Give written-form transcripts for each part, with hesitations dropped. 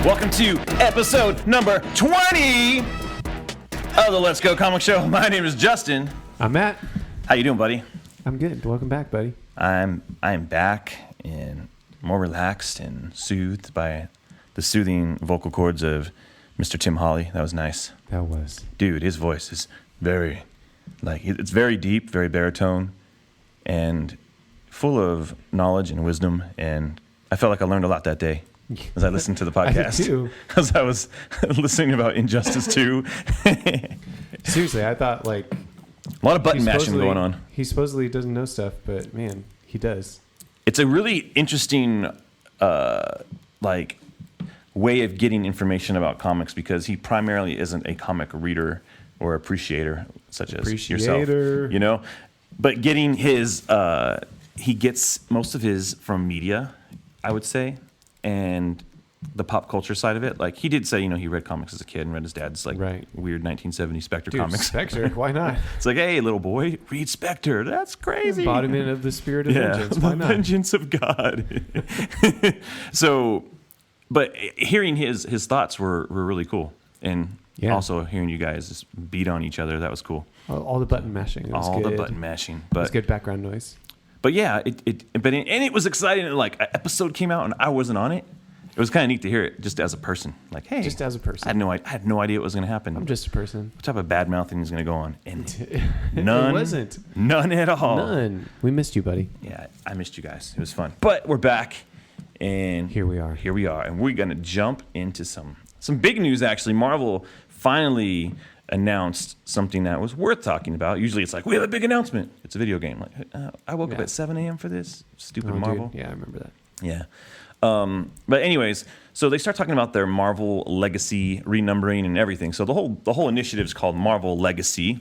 Welcome to episode number 20 of the Let's Go Comic Show. My name is Justin. I'm Matt. How you doing, buddy? I'm good. Welcome back, buddy. I'm back and more relaxed and soothed by the soothing vocal cords of Mr. Tim Hawley. That was nice. That was. Dude, his voice is very, it's very deep, very baritone, and full of knowledge and wisdom. And I felt like I learned a lot that day as I listened to the podcast. I did too. As I was listening about Injustice 2. Seriously, I thought a lot of button mashing going on. He supposedly doesn't know stuff, but man, he does. It's a really interesting way of getting information about comics because he primarily isn't a comic reader or appreciator such as yourself, you know. But getting his, he gets most of his from media, I would say, and the pop culture side of it. Like he did say, he read comics as a kid and read his dad's weird 1970s Spectre comics. Spectre, why not? It's like, hey, little boy, read Spectre. That's crazy. Embodiment of the spirit of vengeance. Why not? Vengeance of God. So, but hearing his thoughts were really cool, and also hearing you guys just beat on each other, that was cool. All the button mashing. The button mashing. But it was good background noise. But yeah, it was exciting. Like an episode came out and I wasn't on it. It was kind of neat to hear it just as a person. Like, hey, just as a person. I had no idea what was going to happen. I'm just a person. What type of bad mouthing is going to go on? And none. It wasn't. None at all. None. We missed you, buddy. Yeah, I missed you guys. It was fun. But we're back, and here we are. And we're going to jump into some big news. Actually, Marvel finally announced something that was worth talking about. Usually it's like, we have a big announcement. It's a video game. Like, I woke up at 7 a.m. for this. Stupid Marvel. Dude. Yeah, I remember that. Yeah. But anyways, so they start talking about their Marvel Legacy renumbering and everything. So the whole initiative is called Marvel Legacy.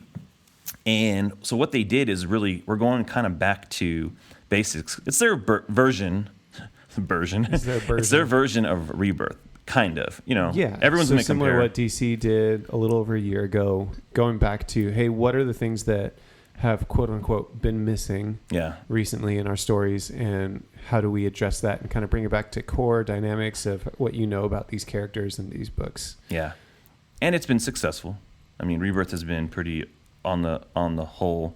And so what they did is really, we're going kind of back to basics. It's their version. It's their version of Rebirth. Kind of, Yeah, everyone's going to compare. Similar to what DC did a little over a year ago, going back to, hey, what are the things that have quote unquote been missing recently in our stories, and how do we address that and kind of bring it back to core dynamics of what you know about these characters in these books. Yeah, and it's been successful. I mean, Rebirth has been pretty on the whole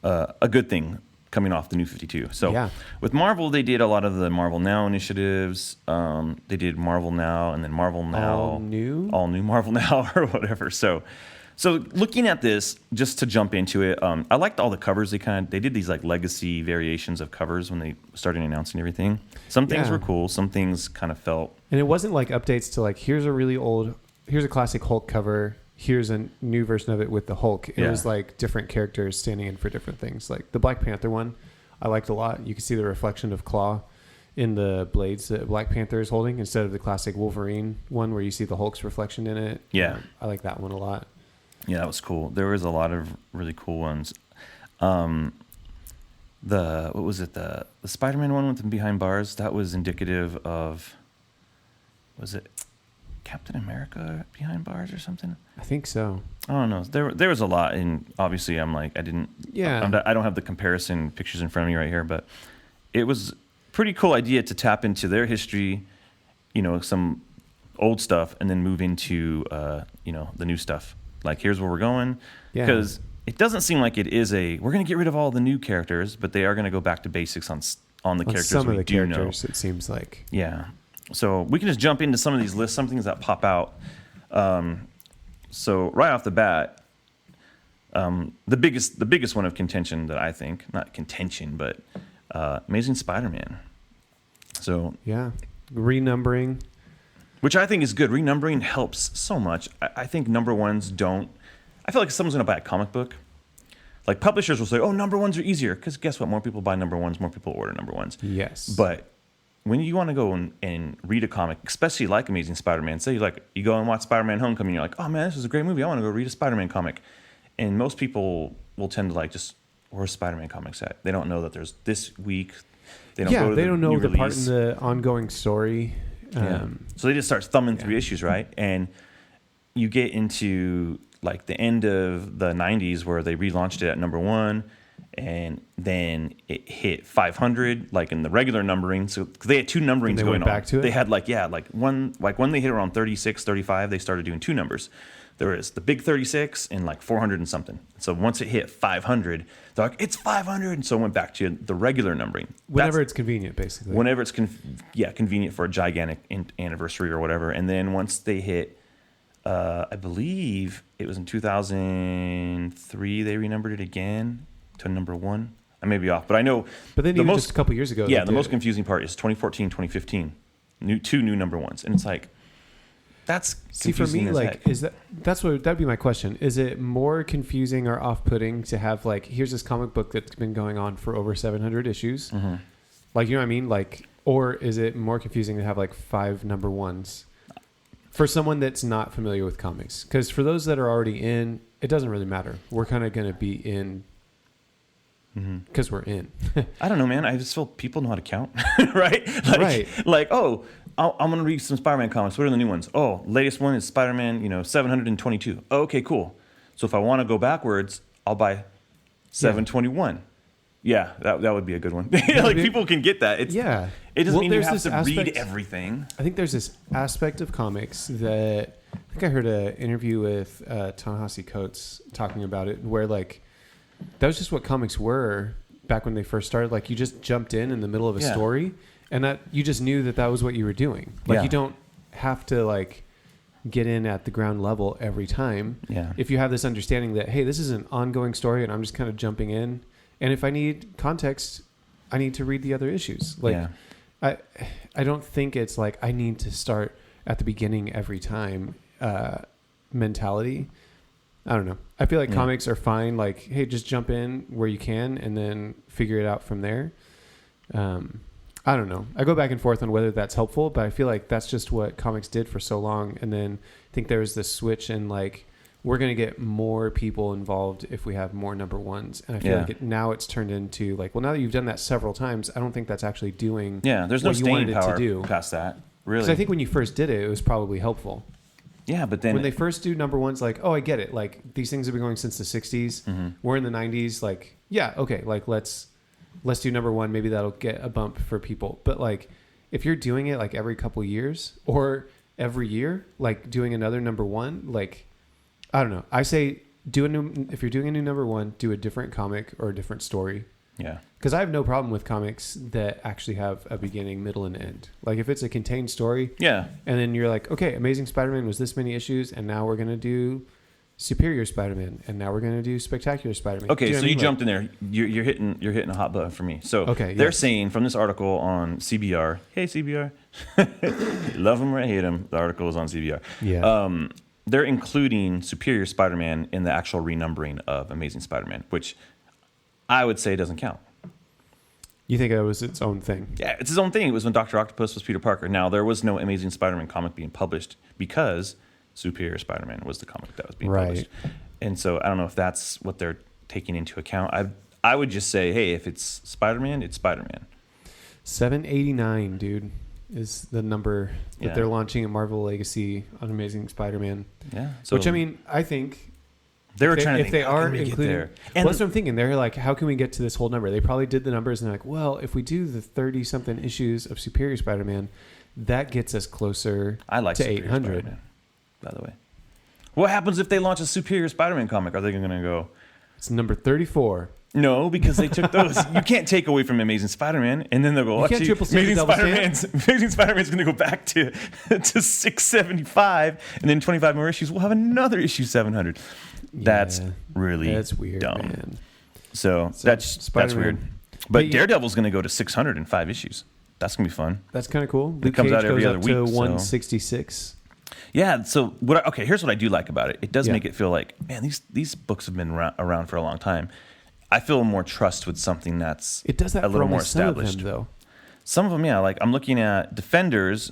a good thing. Coming off the New 52. So with Marvel, they did a lot of the Marvel Now initiatives. They did Marvel Now and then Marvel Now. All new Marvel Now or whatever. So looking at this, just to jump into it, I liked all the covers. They did these legacy variations of covers when they started announcing everything. Some things were cool. Some things kind of felt. And it wasn't like updates to here's a classic Hulk cover. Here's a new version of it with the Hulk. It was like different characters standing in for different things. Like the Black Panther one, I liked a lot. You can see the reflection of Claw in the blades that Black Panther is holding instead of the classic Wolverine one where you see the Hulk's reflection in it. Yeah. I like that one a lot. Yeah, that was cool. There was a lot of really cool ones. The Spider-Man one with them behind bars, that was indicative of, was it Captain America behind bars or something? I think so. I don't know. There was a lot, and obviously I don't have the comparison pictures in front of me right here, but it was a pretty cool idea to tap into their history, some old stuff, and then move into the new stuff. Like, here's where we're going, because it doesn't seem like it is we're going to get rid of all the new characters, but they are going to go back to basics on the characters some of the do characters, know. it seems like. Yeah. So we can just jump into some of these lists, some things that pop out. So right off the bat, the biggest one of contention that I think, not contention, but Amazing Spider-Man. So renumbering, which I think is good. Renumbering helps so much. I think number ones don't. I feel like if someone's going to buy a comic book, like publishers will say, "Oh, number ones are easier," because guess what? More people buy number ones, more people order number ones. Yes, but when you want to go and read a comic, especially like Amazing Spider-Man, say you go and watch Spider-Man Homecoming, you're like, oh man, this is a great movie. I want to go read a Spider-Man comic. And most people will tend to just, where's Spider-Man comics at? They don't know that there's this week. They don't know the part in the ongoing story. So they just start thumbing through issues, right? And you get into the end of the 90s where they relaunched it at number one. and then it hit 500, like in the regular numbering. So 'cause they had two numberings they going went on. back to it? They had when they hit around 36, 35, they started doing two numbers. There was the big 36 and like 400 and something. So once it hit 500, they're like, it's 500. And so it went back to the regular numbering. Whenever it's convenient, basically. Whenever it's convenient for a gigantic anniversary or whatever. And then once they hit, I believe it was in 2003, they renumbered it again to number 1. I may be off, but I know. But then just a couple years ago. Yeah, the most confusing part is 2014, 2015. Two new number 1s. And it's like, that's confusing. For me, like, that'd be my question. Is it more confusing or off-putting to have like, here's this comic book that's been going on for over 700 issues, like, you know what I mean, like, or is it more confusing to have like 5 number 1s for someone that's not familiar with comics? Because for those that are already in, it doesn't really matter. We're kind of going to be in because we're in. I don't know, man. I just feel people know how to count, right? Right. Like, oh, I'm going to read some Spider-Man comics. What are the new ones? Oh, latest one is Spider-Man, 722. Oh, okay, cool. So if I want to go backwards, I'll buy 721. Yeah, that would be a good one. Like, people can get that. It doesn't mean you have to read everything. I think there's this aspect of comics that I think I heard an interview with Ta-Nehisi Coates talking about it, where like that was just what comics were back when they first started. Like, you just jumped in the middle of a story. And that you just knew that was what you were doing. Like, you don't have to like get in at the ground level every time. Yeah. If you have this understanding that, hey, this is an ongoing story and I'm just kind of jumping in. And if I need context, I need to read the other issues. Like, I don't think it's like I need to start at the beginning every time mentality. I don't know. I feel like comics are fine. Like, hey, just jump in where you can and then figure it out from there. I don't know. I go back and forth on whether that's helpful, but I feel like that's just what comics did for so long. And then I think there was this switch in like, we're going to get more people involved if we have more number 1s. And I feel like now it's turned into like, well, now that you've done that several times, I don't think that's actually doing there's no staying power past that, really. Because I think when you first did it, it was probably helpful. Yeah, but then when they first do number 1s, like, oh, I get it. Like, these things have been going since the 60s. We're in the 90s. Like, yeah, okay. Like, let's do number 1. Maybe that'll get a bump for people. But like, if you're doing it like every couple years or every year, like doing another number 1, like, I don't know. I say if you're doing a new number 1, do a different comic or a different story. Yeah. Because I have no problem with comics that actually have a beginning, middle, and end. Like, if it's a contained story. Yeah. And then you're like, okay, Amazing Spider-Man was this many issues, and now we're going to do Superior Spider-Man, and now we're going to do Spectacular Spider-Man. Okay, so you jumped in there. You're hitting a hot button for me. So they're saying from this article on CBR, hey CBR, love them or hate them, the article is on CBR. Yeah. They're including Superior Spider-Man in the actual renumbering of Amazing Spider-Man, which I would say doesn't count. You think it was its own thing? Yeah, it's its own thing. It was when Dr. Octopus was Peter Parker. Now, there was no Amazing Spider-Man comic being published because Superior Spider-Man was the comic that was being published. And so I don't know if that's what they're taking into account. I would just say, hey, if it's Spider-Man, it's Spider-Man. 789, dude, is the number that they're launching at Marvel Legacy on Amazing Spider-Man. Yeah. So, which, I mean, I think they were trying to if they are including, well, that's what I'm thinking. They're like, how can we get to this whole number? They probably did the numbers and they're like, well, if we do the 30-something issues of Superior Spider-Man, that gets us closer to 800. Spider-Man, by the way. What happens if they launch a Superior Spider-Man comic? Are they going to go? It's number 34. No, because they took those. You can't take away from Amazing Spider-Man, and then they'll go. Actually, Amazing Spider-Man's going to go back to 675, and then 25 more issues. We'll have another issue 700. That's really weird, dumb. Man. So that's weird. But Daredevil's going to go to 605 issues. That's going to be fun. That's kind of cool. It comes out every other week. To 166. Yeah. So here's what I do like about it. It does make it feel like, man, these books have been around for a long time. I feel more trust with something that's a little more established. Some of them, though. Some of them, yeah. Like I'm looking at Defenders.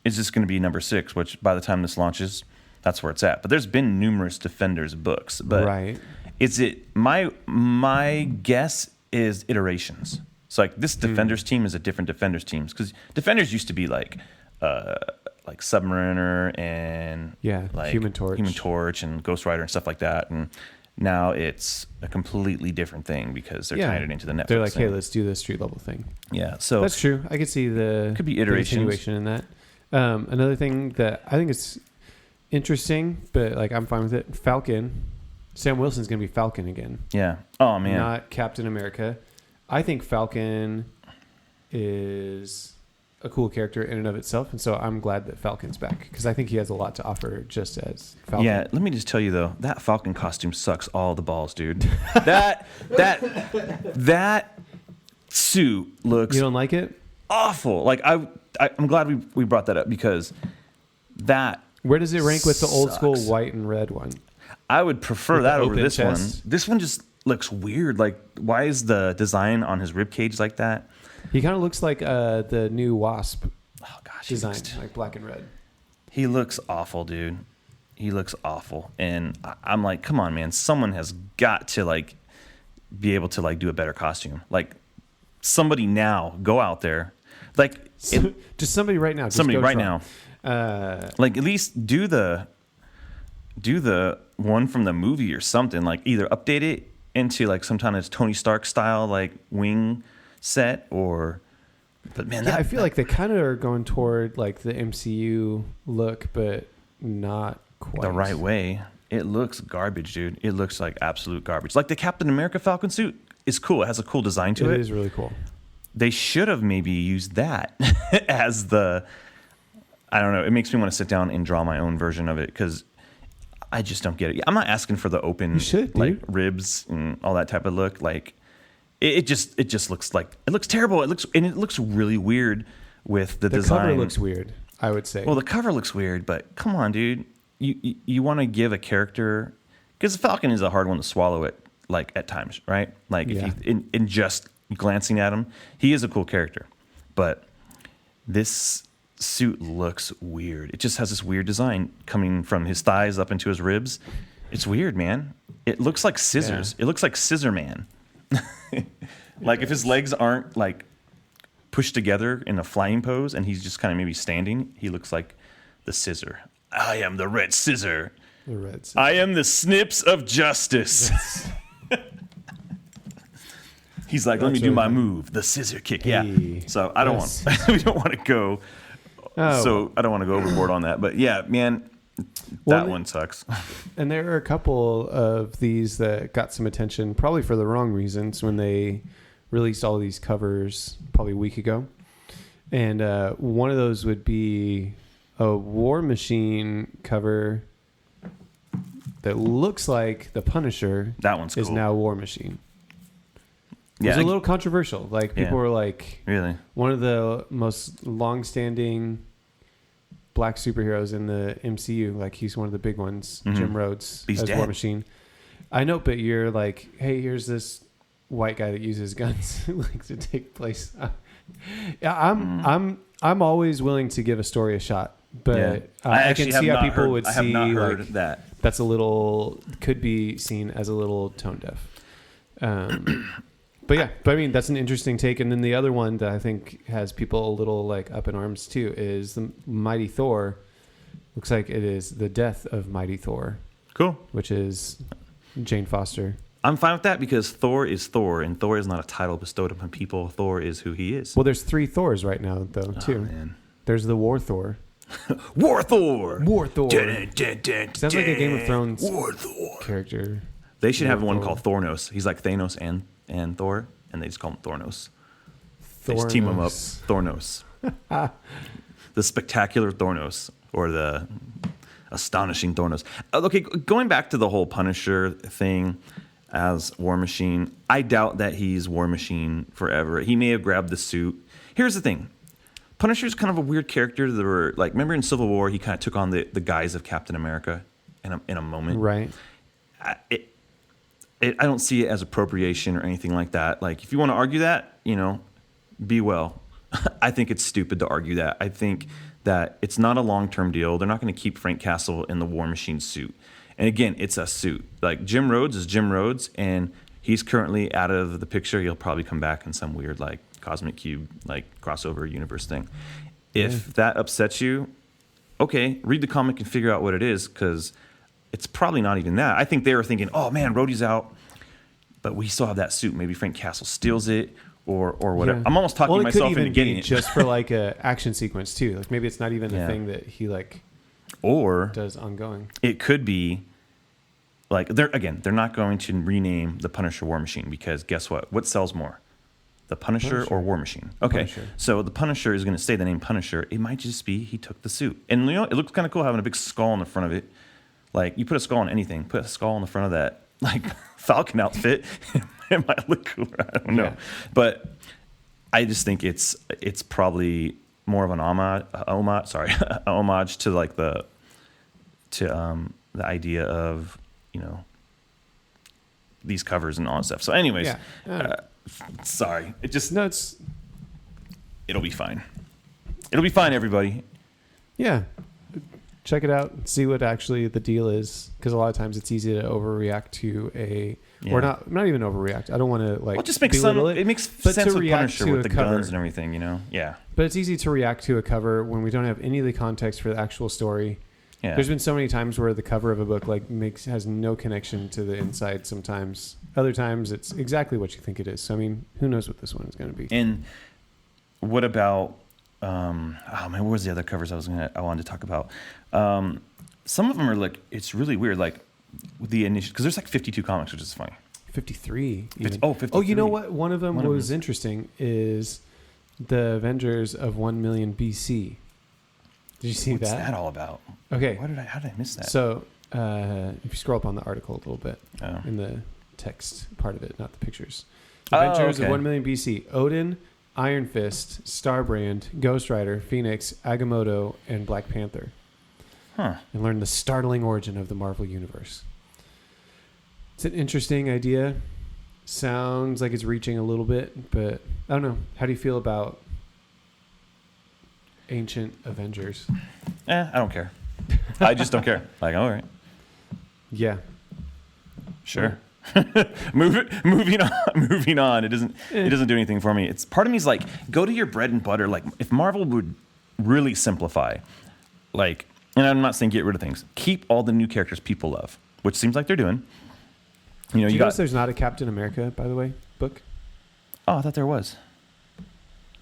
Is just going to be number 6, which by the time this launches, that's where it's at. But there's been numerous Defenders books. But is it my guess is iterations. So like this Defenders team is a different Defenders teams because Defenders used to be like Submariner and like Human Torch and Ghost Rider and stuff like that. And Now it's a completely different thing because they're tying it into the Netflix. They're like, thing. hey, let's do this street level thing. Yeah, so that's true. I could see could be iterations. continuation in that. Another thing that I think is interesting, but like I'm fine with it. Falcon. Sam Wilson's going to be Falcon again. Yeah. Oh man. Not Captain America. I think Falcon is a cool character in and of itself, and so I'm glad that Falcon's back because I think he has a lot to offer just as Falcon. Yeah, let me just tell you though, that Falcon costume sucks all the balls, dude. that suit looks. You don't like it? Awful. Like I'm glad we brought that up because that. Where does it rank with the old sucks. school white and red one? I would prefer that over this chest. one. This one just looks weird. Like, why is the design on his rib cage like that? He kind of looks like the new Wasp design, like black and red. He looks awful, dude. He looks awful, and I'm like, come on, man. Someone has got to like be able to like do a better costume. Like, somebody now go out there, like just somebody right now. Somebody right now. Like at least do the one from the movie or something. Like either update it into like some kind of Tony Stark style like wing set or. But man, I feel like they kind of are going toward like the MCU look, but not quite the right way. It looks garbage, dude. It looks like absolute garbage. Like the Captain America Falcon suit is cool. It has a cool design to it. It is really cool. They should have maybe used that as the. I don't know. It makes me want to sit down and draw my own version of it because I just don't get it. I'm not asking for the open like ribs and all that type of look. Like it just looks like it looks terrible. It looks really weird with the design. The cover looks weird, I would say. Well, the cover looks weird, but come on, dude. You want to give a character because the Falcon is a hard one to swallow it like at times, right? Like if you in just glancing at him, he is a cool character, but this suit looks weird. It just has this weird design coming from his thighs up into his ribs. It's weird, man. It looks like scissors. Yeah. It looks like Scissor Man. Like if his legs aren't like pushed together in a flying pose and he's just kind of maybe standing, he looks like the Scissor. I am the Red Scissor. The Red Scissor. I am the Snips of Justice. He's like, let me do my move, the scissor kick. Hey. Yeah. So I don't want. We don't want to go. Oh. So I don't want to go overboard on that. But yeah, man, that one sucks. And there are a couple of these that got some attention, probably for the wrong reasons, when they released all these covers probably a week ago. And one of those would be a War Machine cover that looks like the Punisher. That one's cool. Is now War Machine. Yeah, it was a little controversial. Like people were like, really, one of the most long-standing black superheroes in the MCU. Like he's one of the big ones. Mm-hmm. Jim Rhodes as War Machine. I know, but you're like, hey, here's this white guy that uses guns like to take place. Yeah, I'm always willing to give a story a shot, but I can see how people would see like that. That's could be seen as a little tone deaf. But I mean, that's an interesting take. And then the other one that I think has people a little like up in arms too is the Mighty Thor. Looks like it is the death of Mighty Thor. Cool. Which is Jane Foster. I'm fine with that because Thor is Thor, and Thor is not a title bestowed upon people. Thor is who he is. Well, there's 3 Thors right now, though, too. Man. There's the War Thor. War Thor! War Thor! Dun, dun, dun, sounds like a Game of Thrones War Thor character. They should have one called Thornos. He's like Thanos and Thor, and they just call him Thornos. They just team him up. Thornos. The spectacular Thornos, or the astonishing Thornos. Okay, going back to the whole Punisher thing as War Machine, I doubt that he's War Machine forever. He may have grabbed the suit. Here's the thing. Punisher's kind of a weird character. There were, like, remember in Civil War, he kind of took on the guise of Captain America in a moment. Right. I don't see it as appropriation or anything like that. Like, if you want to argue that, be well. I think it's stupid to argue that. I think that it's not a long-term deal. They're not going to keep Frank Castle in the War Machine suit. And again, it's a suit. Like, Jim Rhodes is Jim Rhodes, and he's currently out of the picture. He'll probably come back in some weird, like, Cosmic Cube, like, crossover universe thing. If that upsets you, okay, read the comic and figure out what it is, because it's probably not even that. I think they were thinking, oh man, Rhodey's out, but we still have that suit. Maybe Frank Castle steals it or whatever. Yeah. I'm almost talking myself into getting it. Just for like a action sequence too. Like maybe it's not even a thing that he like or does ongoing. It could be like they're not going to rename the Punisher War Machine because guess what? What sells more? The Punisher or War Machine? Okay, Punisher. So the Punisher is going to stay the name Punisher. It might just be he took the suit. And it looks kind of cool having a big skull in the front of it. Like, you put a skull on anything. Put a skull in the front of that, like, Falcon outfit. It might look cooler. I don't know. Yeah. But I just think it's probably more of an homage to, like, the idea of, these covers and all that stuff. So anyways, sorry. It'll be fine. It'll be fine, everybody. Yeah. Check it out and see what actually the deal is. Because a lot of times it's easy to overreact to or not even overreact. I don't want to like. Well, it just makes it makes sense with Punisher with the guns and everything, Yeah. But it's easy to react to a cover when we don't have any of the context for the actual story. Yeah. There's been so many times where the cover of a book has no connection to the inside sometimes. Other times it's exactly what you think it is. So I mean, who knows what this one is going to be. And what about what was the other covers I wanted to talk about? Some of them are like, it's really weird, like the initial, because there's like 52 comics, which is funny. 53. 53. Oh, you know what? One of them was interesting is the Avengers of 1 million BC. Did you see that? What's that all about? Okay. How did I miss that? So if you scroll up on the article a little bit, in the text part of it, not the pictures. Avengers of 1 million BC. Odin, Iron Fist, Starbrand, Ghost Rider, Phoenix, Agamotto, and Black Panther. And learn the startling origin of the Marvel Universe. It's an interesting idea. Sounds like it's reaching a little bit, but I don't know. How do you feel about ancient Avengers? I don't care. I just don't care. Like, all right. Yeah. Sure. Moving on. It doesn't do anything for me. It's part of me is like, go to your bread and butter. Like, if Marvel would really simplify, like, and I'm not saying get rid of things, keep all the new characters people love, which seems like they're doing. Do you notice there's not a Captain America, by the way, book? Oh, I thought there was.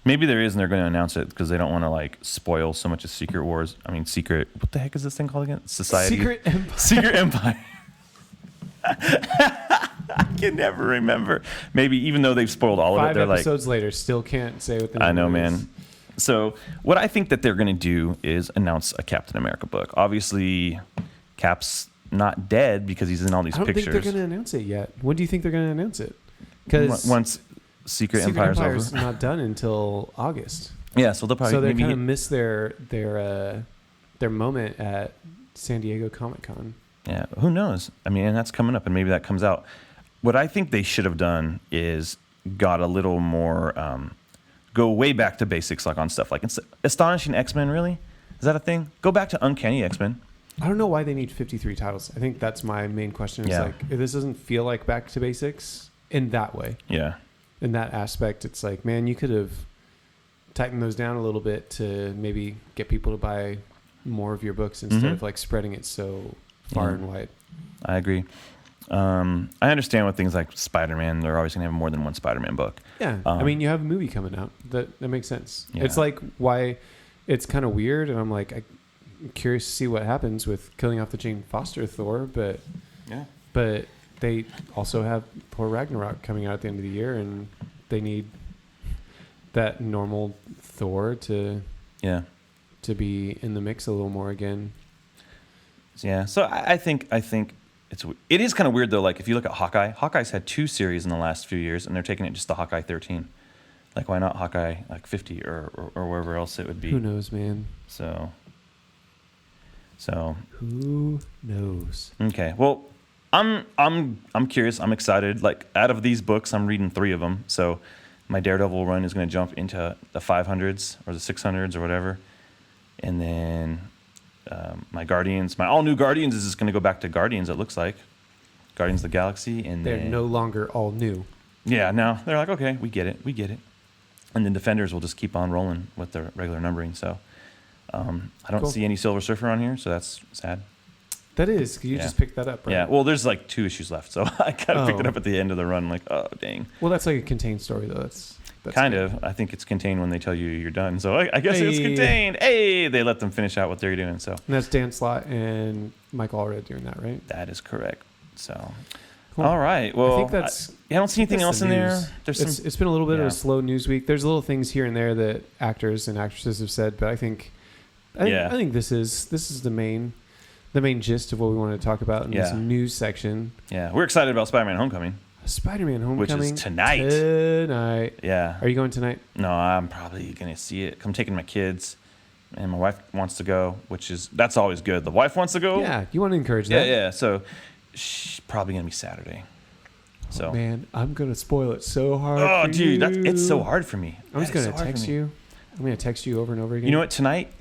Maybe there is, and they're going to announce it because they don't want to like spoil so much of Secret Wars. I mean, Secret. What the heck is this thing called again? Society. Secret Empire. Secret Empire. I can never remember. Maybe even though they've spoiled all of it, they're 5 episodes later, still can't say what the name I know, is. man. So what I think that they're going to do is announce a Captain America book. Obviously, Cap's not dead because he's in all these pictures. I don't think they're going to announce it yet. When do you think they're going to announce it? Because once Secret Empire's over. Not done until August. Yeah, so they'll probably kind of miss their moment at San Diego Comic-Con. Yeah, who knows? I mean, and that's coming up, and maybe that comes out. What I think they should have done is got a little more, go way back to basics, like on stuff like Astonishing X-Men. Really, is that a thing? Go back to Uncanny X-Men. I don't know why they need 53 titles. I think that's my main question. It's like, this doesn't feel like back to basics in that way. Yeah. In that aspect, it's like, man, you could have tightened those down a little bit to maybe get people to buy more of your books instead of like spreading it so far and wide. I agree. I understand with things like Spider-Man, they're always going to have more than one Spider-Man book. Yeah. I mean, you have a movie coming out. That makes sense. Yeah. It's like why it's kind of weird. And I'm like, I'm curious to see what happens with killing off the Jane Foster Thor. But they also have Thor Ragnarok coming out at the end of the year. And they need that normal Thor to be in the mix a little more again. Yeah. So I think it is kind of weird though. Like if you look at Hawkeye's had 2 series in the last few years, and they're taking it just to Hawkeye 13. Like why not Hawkeye like 50 or wherever else it would be? Who knows, man? So who knows? Okay. Well, I'm curious. I'm excited. Like out of these books, I'm reading 3 of them. So my Daredevil run is going to jump into the 500s or the 600s or whatever, and then. My all-new Guardians is just going to go back to Guardians, it looks like. Guardians of the Galaxy. And they're no longer all new. Yeah, no. They're like, okay, we get it. And then Defenders will just keep on rolling with their regular numbering. So I don't see any Silver Surfer on here, so that's sad. That is. You just picked that up, right? Yeah. Well, there's like 2 issues left, so I kind of picked it up at the end of the run. I'm like, oh, dang. Well, that's like a contained story, though. That's kind of. I think it's contained when they tell you you're done. So I guess it's contained. Hey, they let them finish out what they're doing. So. And that's Dan Slott and Mike Allred doing that, right? That is correct. So. Cool. All right. Well, I think that's. I don't see anything else in there. It's been a little bit of a slow news week. There's little things here and there that actors and actresses have said, but I think this is the main gist of what we want to talk about in this news section. Yeah, we're excited about Spider-Man: Homecoming. Spider-Man: Homecoming, which is tonight. Yeah. Are you going tonight? No, I'm probably gonna see it. I'm taking my kids, and my wife wants to go, that's always good. The wife wants to go. Yeah, you want to encourage that. Yeah. So she's probably gonna be Saturday. So man, I'm gonna spoil it so hard. Oh, dude, it's so hard for me. I'm just gonna text you. I'm gonna text you over and over again. You know what? Tonight,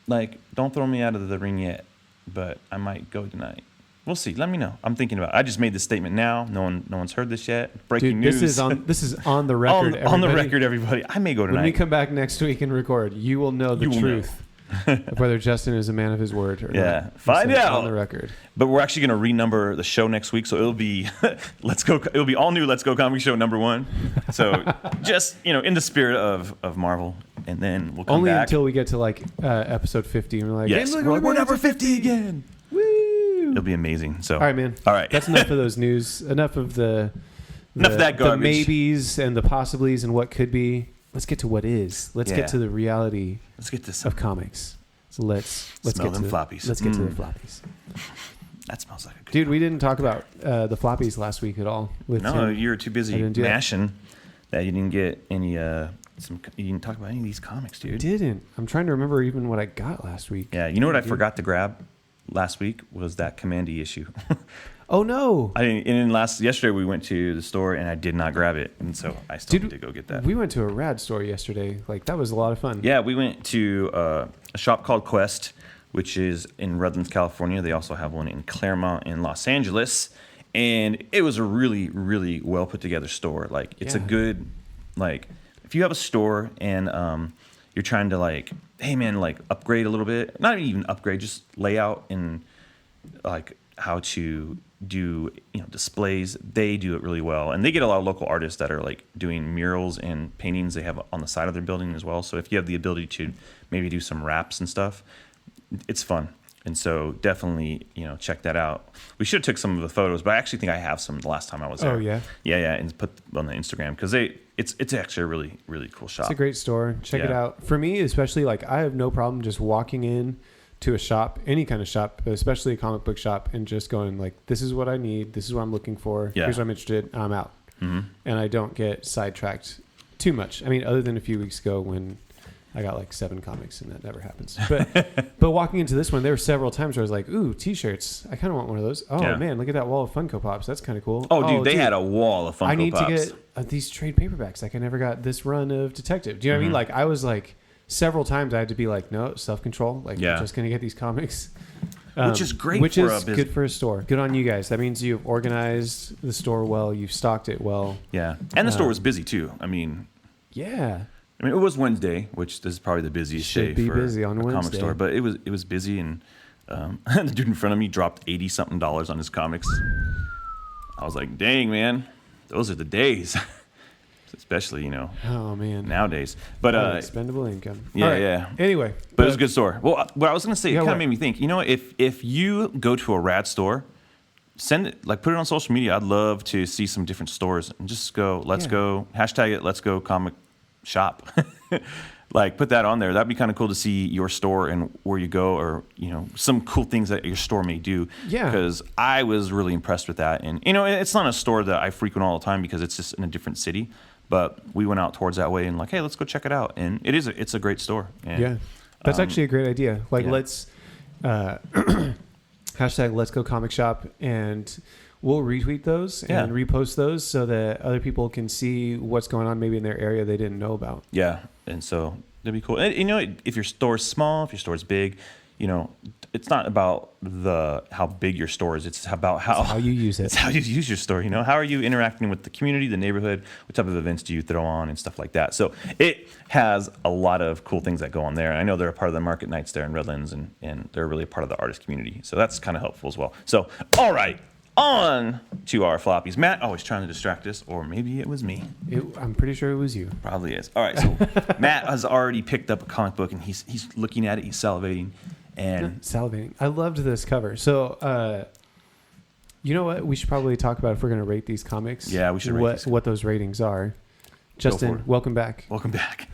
don't throw me out of the ring yet, but I might go tonight. We'll see. Let me know. I'm thinking about it. I just made this statement now. No one's heard this yet. Breaking news. This is on the record. on the record, everybody. I may go tonight. When we come back next week and record, you will know the truth of whether Justin is a man of his word or not. Find out on the record. But we're actually going to renumber the show next week, so it'll be It'll be all new. Let's Go Comic Show #1. So just in the spirit of Marvel, and then we'll come only back. Until we get to episode 50, and we're like, yes, hey, we're number 50 again. Woo! It'll be amazing. So all right, man. All right, that's enough of those news. Enough of that garbage. The maybes and the possiblies and what could be. Let's get to what is. Let's get to the reality. Let's get to of comics. So let's get to the floppies. Let's get to the floppies. That smells like a good dude. We didn't talk about the floppies last week at all. No, you were too busy mashing that you didn't get any. You didn't talk about any of these comics, dude. I didn't. I'm trying to remember even what I got last week. Yeah, you know what I forgot to grab last week was that Commandy issue. Oh no! Yesterday we went to the store and I did not grab it, and so I still need to go get that. We went to a rad store yesterday. That was a lot of fun. Yeah, we went to a shop called Quest, which is in Redlands, California. They also have one in Claremont in Los Angeles, and it was a really, really well put together store. It's a good if you have a store and you're trying to hey man, upgrade a little bit, not even upgrade, just layout and how to do displays. They do it really well, and they get a lot of local artists that are doing murals and paintings they have on the side of their building as well. So if you have the ability to maybe do some wraps and stuff, it's fun. And so definitely check that out. We should have took some of the photos, but I actually think I have some the last time I was there. Oh yeah, and put on the Instagram because it's actually a really, really cool shop. It's a great store. Check it out. For me especially, I have no problem just walking in to a shop, any kind of shop, but especially a comic book shop, and just going this is what I need, this is what I'm looking for, here's what I'm interested in, I'm out. Mm-hmm. And I don't get sidetracked too much. I mean, other than a few weeks ago when I got 7 comics, and that never happens. But walking into this one, there were several times where I was like, ooh, t-shirts, I kind of want one of those. Oh man, look at that wall of Funko Pops, that's kind of cool. Dude, they had a wall of Funko Pops. I need to get these trade paperbacks. I never got this run of Detective. Do you know what I mean? I was several times I had to be no, self-control. I'm just going to get these comics. Which is great which is good for a store. Good on you guys. That means you've organized the store well. You've stocked it well. Yeah. And the store was busy too. Yeah. It was Wednesday, which this is probably the busiest day for busy on a Wednesday. comic store. But it was busy, and the dude in front of me dropped $80-something on his comics. I was like, dang, man. Those are the days. Especially, oh man, nowadays. But expendable income. Yeah, right. yeah. Anyway, but it was a good store. Well, what I was going to say, it kind of made me think. If you go to a rad store, send it, put it on social media. I'd love to see some different stores and just go. Let's go. Hashtag it. Let's go comic shop. Put that on there. That'd be kind of cool to see your store and where you go, or some cool things that your store may do. Yeah. Because I was really impressed with that, and it's not a store that I frequent all the time because it's just in a different city. But we went out towards that way and hey, let's go check it out. And it's a great store. And, that's actually a great idea. Let's hashtag Let's Go Comic Shop, and we'll retweet those and repost those so that other people can see what's going on maybe in their area they didn't know about. Yeah, and so that'd be cool. And, if your store's small, if your store's big, it's not about how big your store is. It's about how you use it. It's how you use your store. How are you interacting with the community, the neighborhood? What type of events do you throw on and stuff like that? So it has a lot of cool things that go on there. And I know they're a part of the market nights there in Redlands, and they're really a part of the artist community. So that's kind of helpful as well. So, all right, on to our floppies. Matt always trying to distract us, or maybe it was me. I'm pretty sure it was you. Probably is. All right, so Matt has already picked up a comic book, and he's looking at it. He's salivating. And salivating. I loved this cover. So, you know what? We should probably talk about if we're going to rate these comics. Yeah, we should rate what those ratings are. Justin, welcome back. Welcome back.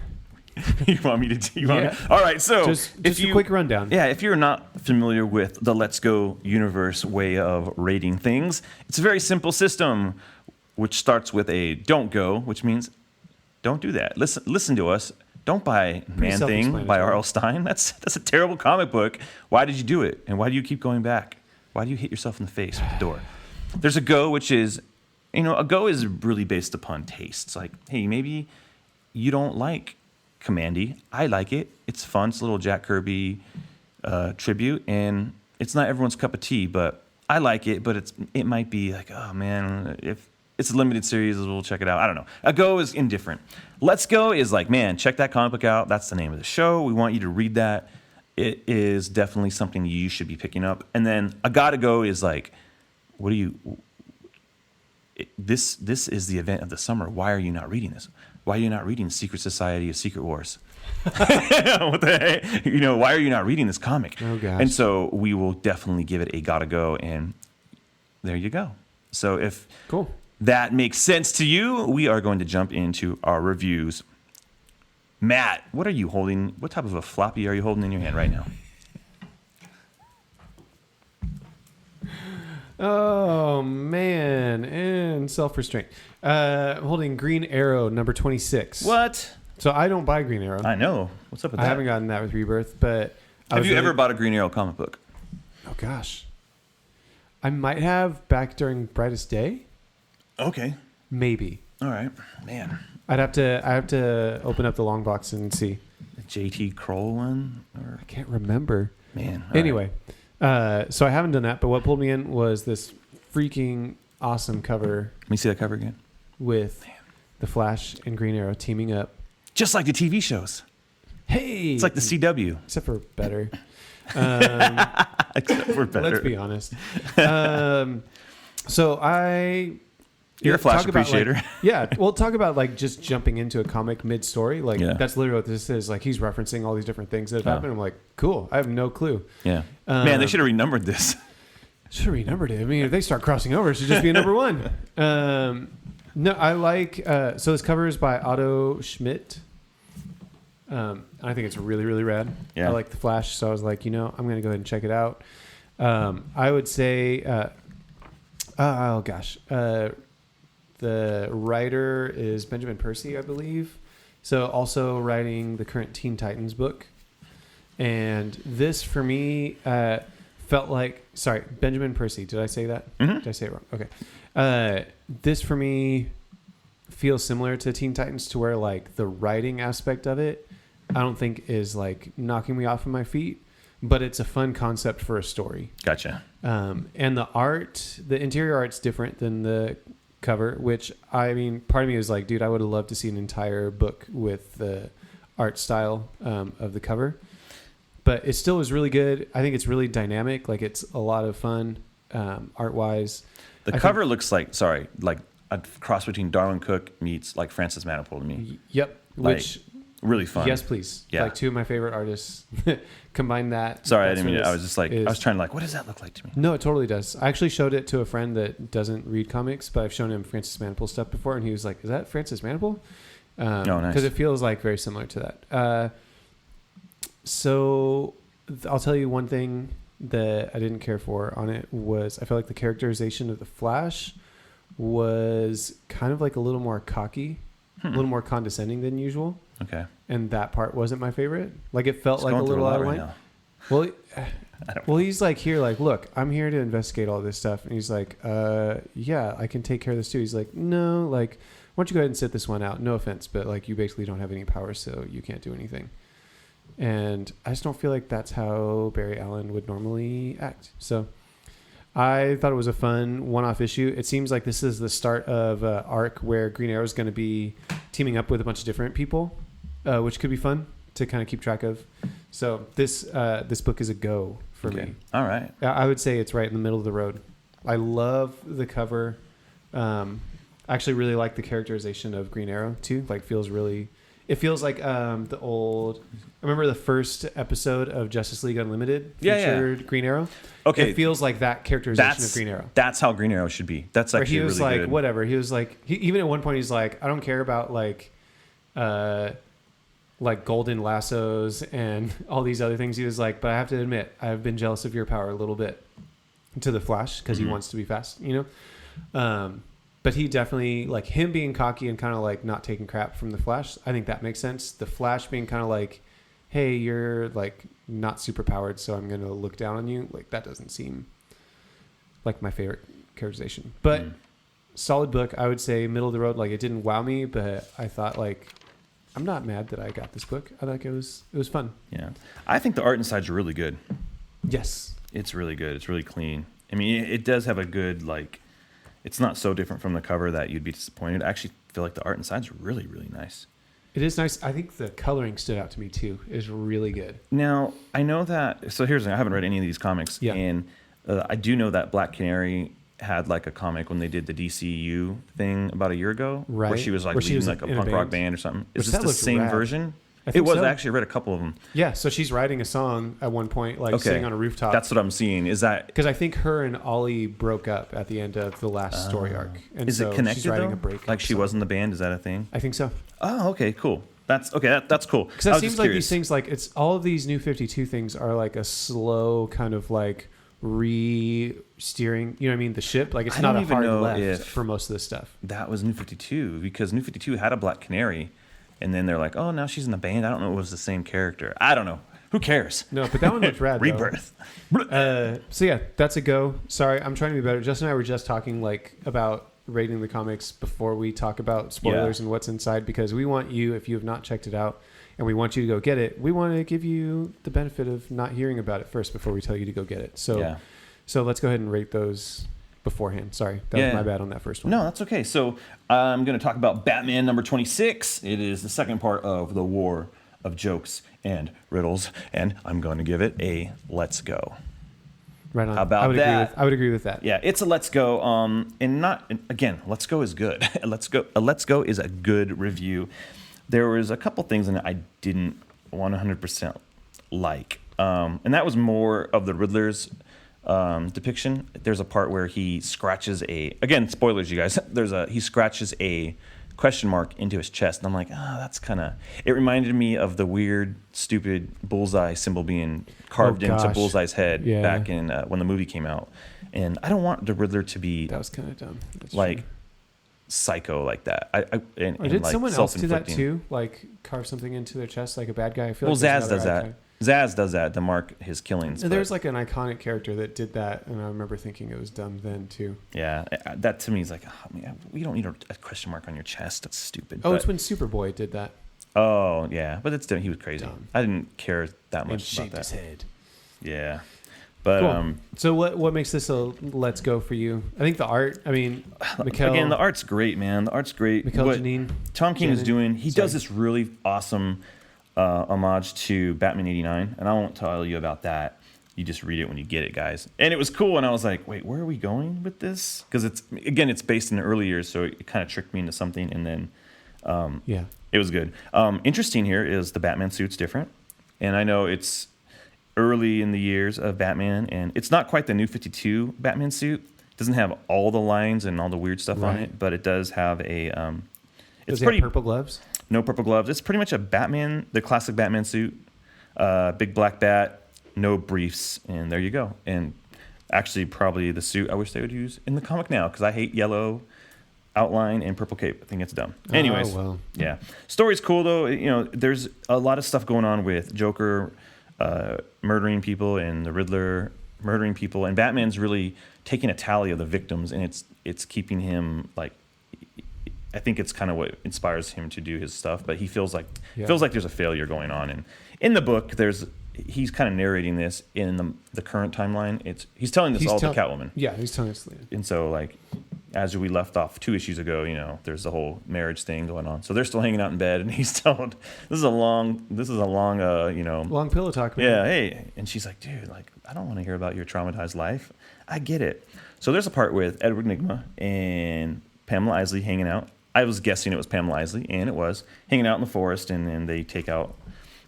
You want me to do? Me? All right. So, just a quick rundown. Yeah, if you're not familiar with the Let's Go universe way of rating things, it's a very simple system, which starts with a don't go, which means don't do that. Listen to us. Don't buy Man Thing by R.L. Stine. That's a terrible comic book. Why did you do it? And why do you keep going back? Why do you hit yourself in the face with the door? There's a go, which is, a go is really based upon taste. It's like, hey, maybe you don't like Commandy. I like it. It's fun. It's a little Jack Kirby tribute, and it's not everyone's cup of tea, but I like it. But it might be like, oh man, if it's a limited series, we'll check it out. I don't know. A go is indifferent. Let's Go is like, man, check that comic book out. That's the name of the show. We want you to read that. It is definitely something you should be picking up. And then a gotta go is like, this is the event of the summer. Why are you not reading this? Why are you not reading Secret Society of Secret Wars? What the heck? Why are you not reading this comic? Oh, gosh. And so we will definitely give it a gotta go. And there you go. So if that makes sense to you, we are going to jump into our reviews. Matt, what are you holding? What type of a floppy are you holding in your hand right now? Oh, man. And self-restraint. Holding Green Arrow, number 26. What? So I don't buy Green Arrow. I know. What's up with that? I haven't gotten that with Rebirth, but... Have you ever bought a Green Arrow comic book? Oh, gosh. I might have back during Brightest Day. Okay. Maybe. All right. Man. I have to open up the long box and see. The JT Kroll one? I can't remember. Man. Anyway, so I haven't done that, but what pulled me in was this freaking awesome cover. Let me see that cover again. With the Flash and Green Arrow teaming up. Just like the TV shows. Hey! It's like the CW. Except for better. Except for better. Let's be honest. So You're a Flash appreciator. Talk about just jumping into a comic mid-story. That's literally what this is. He's referencing all these different things that have happened. I'm like, cool. I have no clue. Yeah. Man, they should have renumbered this. Should have renumbered it. I mean, if they start crossing over, it should just be a number one. No, I like... so this cover is by Otto Schmidt. I think it's really, really rad. Yeah. I like the Flash, so I was like, I'm going to go ahead and check it out. I would say... the writer is Benjamin Percy, I believe. So also writing the current Teen Titans book. And this, for me, felt like... Sorry, Benjamin Percy. Did I say that? Mm-hmm. Did I say it wrong? Okay. This, for me, feels similar to Teen Titans to where, the writing aspect of it, I don't think is, knocking me off of my feet. But it's a fun concept for a story. Gotcha. And the interior art's different than the cover, which, part of me was like, dude, I would have loved to see an entire book with the art style of the cover. But it still was really good. I think it's really dynamic. It's a lot of fun art-wise. The cover looks like a cross between Darwin Cook meets Francis Manapul to me. Yep. Which... Really fun. Yes, please. Yeah. Two of my favorite artists. Combine that. Sorry, I didn't mean it. I was just I was trying to what does that look like to me? No, it totally does. I actually showed it to a friend that doesn't read comics, but I've shown him Francis Manapul stuff before, and he was like, is that Francis Manapul? Nice. Because it feels very similar to that. So I'll tell you one thing that I didn't care for on it was I felt like the characterization of the Flash was kind of a little more cocky, a little more condescending than usual. Okay. And that part wasn't my favorite. It felt like a little out of line. Well, he's here, look, I'm here to investigate all this stuff. And he's like, yeah, I can take care of this too. He's like, no, why don't you go ahead and sit this one out? No offense, but you basically don't have any power, so you can't do anything. And I just don't feel like that's how Barry Allen would normally act. So I thought it was a fun one-off issue. It seems like this is the start of an arc where Green Arrow is going to be teaming up with a bunch of different people, which could be fun to kind of keep track of. So this book is a go for me. All right. I would say it's right in the middle of the road. I love the cover. I actually really like the characterization of Green Arrow too. Like it feels like the old. I remember the first episode of Justice League Unlimited featured Green Arrow. Okay, it feels like that characterization of Green Arrow. That's how Green Arrow should be. That's actually he was really like good. Whatever. He was like even at one point he's like, I don't care about like golden lassos and all these other things. He was like, but I have to admit I've been jealous of your power a little bit, to the Flash, because he wants to be fast, you know. But he definitely, like, him being cocky and kind of like not taking crap from the Flash, I think that makes sense. The Flash being kind of like, hey, you're like not super powered, so I'm going to look down on you. Like, that doesn't seem like my favorite characterization. But solid book, I would say middle of the road. Like, it didn't wow me, but I thought, like, I'm not mad that I got this book. I think it was fun. Yeah. I think the art inside is really good. Yes. It's really good. It's really clean. I mean, it does have a good, like, it's not so different from the cover that you'd be disappointed. I actually feel like the art inside is really, really nice. It is nice. I think the coloring stood out to me too. It's really good. Now, I know that, so here's the thing, I haven't read any of these comics, and I do know that Black Canary had like a comic when they did the DCU thing about a year ago, right? Where she was like leading like a punk rock band or something. Is this the same version? It was actually. I read a couple of them. Yeah, so she's writing a song at one point, like sitting on a rooftop. That's what I'm seeing. Is that because I think her and Ollie broke up at the end of the last story arc, and is so it connected? She's writing though? a break. Like she was in the band. Is that a thing? I think so. Oh, okay, cool. That's okay. That's cool. Because it seems like these things, like it's all of these New 52 things are like a slow kind of like re-steering. You know what I mean? The ship, like it's not a hard left for most of this stuff. That was New 52 because New 52 had a Black Canary. And then they're like, oh, now she's in the band. I don't know if it was the same character. I don't know. Who cares? No, but that one looked rad. Rebirth. So yeah, that's a go. Sorry, I'm trying to be better. Justin and I were just talking like about rating the comics before we talk about spoilers and what's inside, because we want you, if you have not checked it out, and we want you to go get it, we want to give you the benefit of not hearing about it first before we tell you to go get it. So, so let's go ahead and rate those beforehand. Sorry, that was my bad on that first one. No, that's okay. So I'm going to talk about Batman number 26. It is the second part of the War of Jokes and Riddles, and I'm going to give it a let's go. Right on. How about that? I would agree with that. Yeah, it's a let's go. And not again. Let's go is good. Let's go is a good review. There was a couple things in it I didn't 100% like, and that was more of the Riddler's depiction. There's a part where he scratches again, spoilers, you guys. He scratches a question mark into his chest, and I'm like, that's kind of. It reminded me of the weird, stupid bullseye symbol being carved into Bullseye's head back in when the movie came out. And I don't want the Riddler to be. That was kind of dumb. That's like true. Psycho like that. And did like someone else do that too? Like carve something into their chest like a bad guy? I feel Zaz does that. Zaz does that to mark his killings. There's like an iconic character that did that, and I remember thinking it was dumb then too. Yeah, that to me is like, we don't need a question mark on your chest. That's stupid. Oh, it's when Superboy did that. Oh yeah, but he was crazy. Dumb. I didn't care that much about that. His head. Yeah, but cool. So what makes this a let's go for you? I think the art. I mean, again, the art's great, man. The art's great. Janine, Tom King is doing. He does this really awesome homage to Batman '89, and I won't tell you about that. You just read it when you get it, guys. And it was cool, and I was like, wait, where are we going with this? Because it's based in the early years, so it kind of tricked me into something, and then it was good. Interesting here is the Batman suit's different, and I know it's early in the years of Batman, and it's not quite the New 52 Batman suit. It doesn't have all the lines and all the weird stuff on it, but it does have a. Does it have purple gloves? No purple gloves. It's pretty much the classic Batman suit. Big black bat, no briefs, and there you go. And actually, probably the suit I wish they would use in the comic now, because I hate yellow outline and purple cape. I think it's dumb. Anyways, yeah. Story's cool though. There's a lot of stuff going on with Joker murdering people and the Riddler murdering people, and Batman's really taking a tally of the victims, and it's keeping him like I think it's kind of what inspires him to do his stuff. But he feels like there's a failure going on. And in the book, he's kind of narrating this in the current timeline. He's telling this all to Catwoman. Yeah, he's telling us. And so like, as we left off 2 issues ago, you know, there's the whole marriage thing going on. So they're still hanging out in bed, and he's telling, this is a long, you know, long pillow talk. Man. Yeah, hey, and she's like, dude, like, I don't want to hear about your traumatized life. I get it. So there's a part with Edward Nygma and Pamela Isley hanging out. I was guessing it was Pamela Isley, and it was hanging out in the forest, and then they take out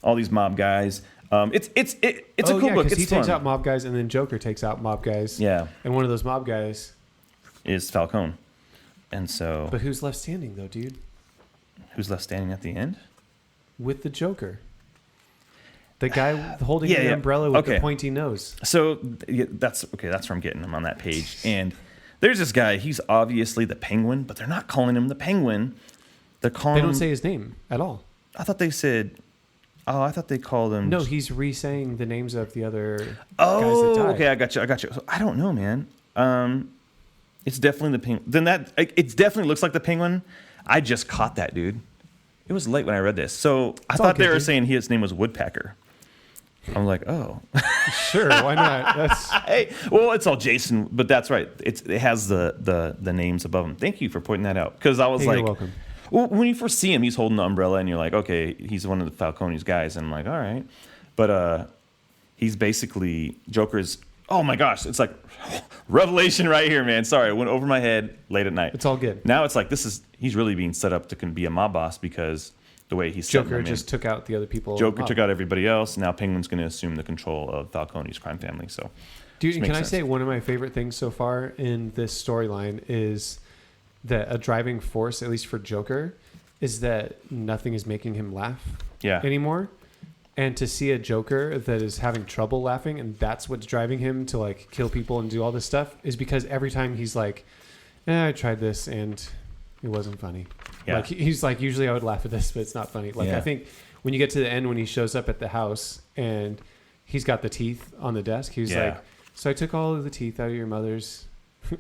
all these mob guys. It's a cool book. It's he fun. takes out mob guys, and then Joker takes out mob guys. Yeah, and one of those mob guys is Falcone. And so, but who's left standing though, dude? Who's left standing at the end? With the Joker, the guy holding the umbrella with the pointy nose. So that's where I'm getting him on that page. And there's this guy. He's obviously the Penguin, but they're not calling him the Penguin. They don't say his name at all. I thought they said. Oh, I thought they called him. No, he's re-saying the names of the other guys that died. Okay, I got you. So I don't know, man. It's definitely the Penguin. Then it definitely looks like the Penguin. I just caught that, dude. It was late when I read this, so I thought they were saying his name was Woodpecker. I'm like, oh, sure, why not? Well, it's all Jason, but that's right. It has the names above him. Thank you for pointing that out, because I was like, you're welcome. Well, when you first see him, he's holding the umbrella, and you're like, okay, he's one of the Falcone's guys. And I'm like, all right. But he's basically Joker's. Oh, my gosh. It's like revelation right here, man. Sorry, it went over my head late at night. It's all good. Now it's like he's really being set up to be a mob boss, because the way he's Joker just took out the other people. Joker took out everybody else. Now Penguin's going to assume the control of Falcone's crime family. So, dude, can I say one of my favorite things so far in this storyline is that a driving force, at least for Joker, is that nothing is making him laugh anymore. And to see a Joker that is having trouble laughing, and that's what's driving him to like kill people and do all this stuff, is because every time he's like, I tried this and it wasn't funny. Yeah. Like he's like, usually I would laugh at this, but it's not funny. Like I think when you get to the end, when he shows up at the house and he's got the teeth on the desk, he's like, so I took all of the teeth out of your mother's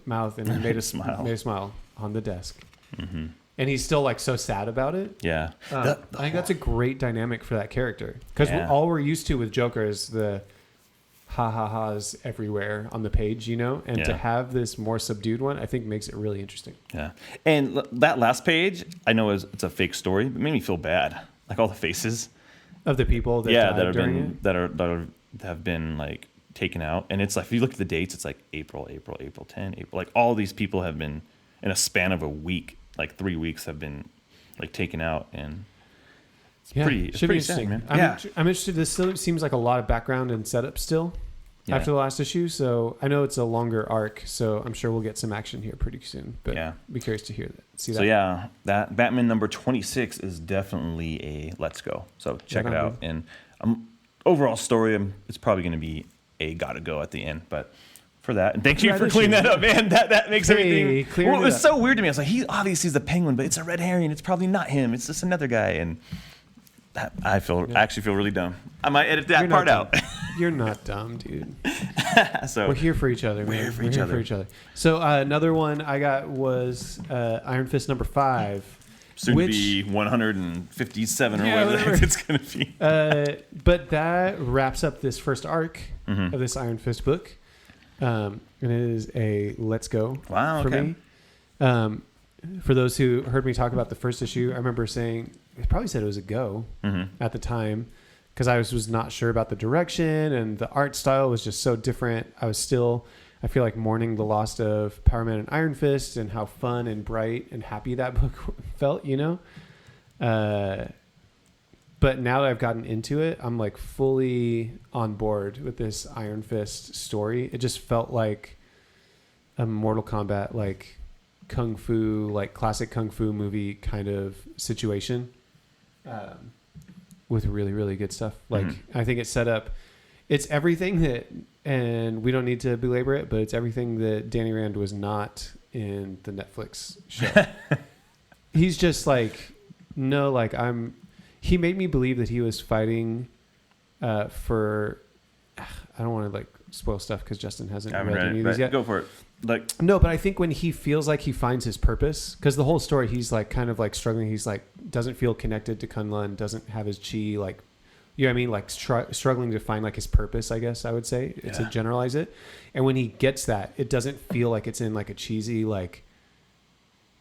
mouth and made a smile on the desk. Mm-hmm. And he's still like so sad about it. Yeah. I think that's a great dynamic for that character, because all we're used to with Joker is the ha-ha-has everywhere on the page, you know, and to have this more subdued one, I think makes it really interesting. Yeah. And that last page, I know it's a fake story, but it made me feel bad. Like all the faces of the people that have been like taken out. And it's like, if you look at the dates, it's like April 10, April. Like all these people have been in a span of a week, like 3 weeks, have been like taken out, and it's pretty sad, man. I'm interested. This still seems like a lot of background and setup still after the last issue. So I know it's a longer arc, so I'm sure we'll get some action here pretty soon. But be curious to hear that. See that. So that Batman number 26 is definitely a let's go. So check it out. And overall story, it's probably going to be a gotta go at the end, but. For that, and thank you for cleaning that up, man. That makes everything. Well, it was so weird to me. I was like, he obviously is the Penguin, but it's a red herring. It's probably not him. It's just another guy, and that I actually feel really dumb. I might edit that part out. You're not dumb, dude. So we're here for each other. We're here for each other. So another one I got was Iron Fist number 5. Soon to be 157 or whatever it's going to be. But that wraps up this first arc of this Iron Fist book. And it is a let's go for me. For those who heard me talk about the first issue, I remember saying, I probably said it was a go at the time, because I was not sure about the direction, and the art style was just so different. I feel like mourning the loss of Power Man and Iron Fist, and how fun and bright and happy that book felt, you know? But now that I've gotten into it, I'm like fully on board with this Iron Fist story. It just felt like a Mortal Kombat, like kung fu, like classic kung fu movie kind of situation, with really, really good stuff. Like I think it's set up. It's everything that, and we don't need to belabor it, but it's everything that Danny Rand was not in the Netflix show. He's just like, no, like he made me believe that he was fighting for, I don't want to like spoil stuff because Justin hasn't read any of these yet. Go for it. No, but I think when he feels like he finds his purpose, because the whole story he's like kind of like struggling. He's like doesn't feel connected to Kunlun, doesn't have his chi, like, you know what I mean, like struggling to find like his purpose. I guess I would say to generalize it. And when he gets that, it doesn't feel like it's in like a cheesy like,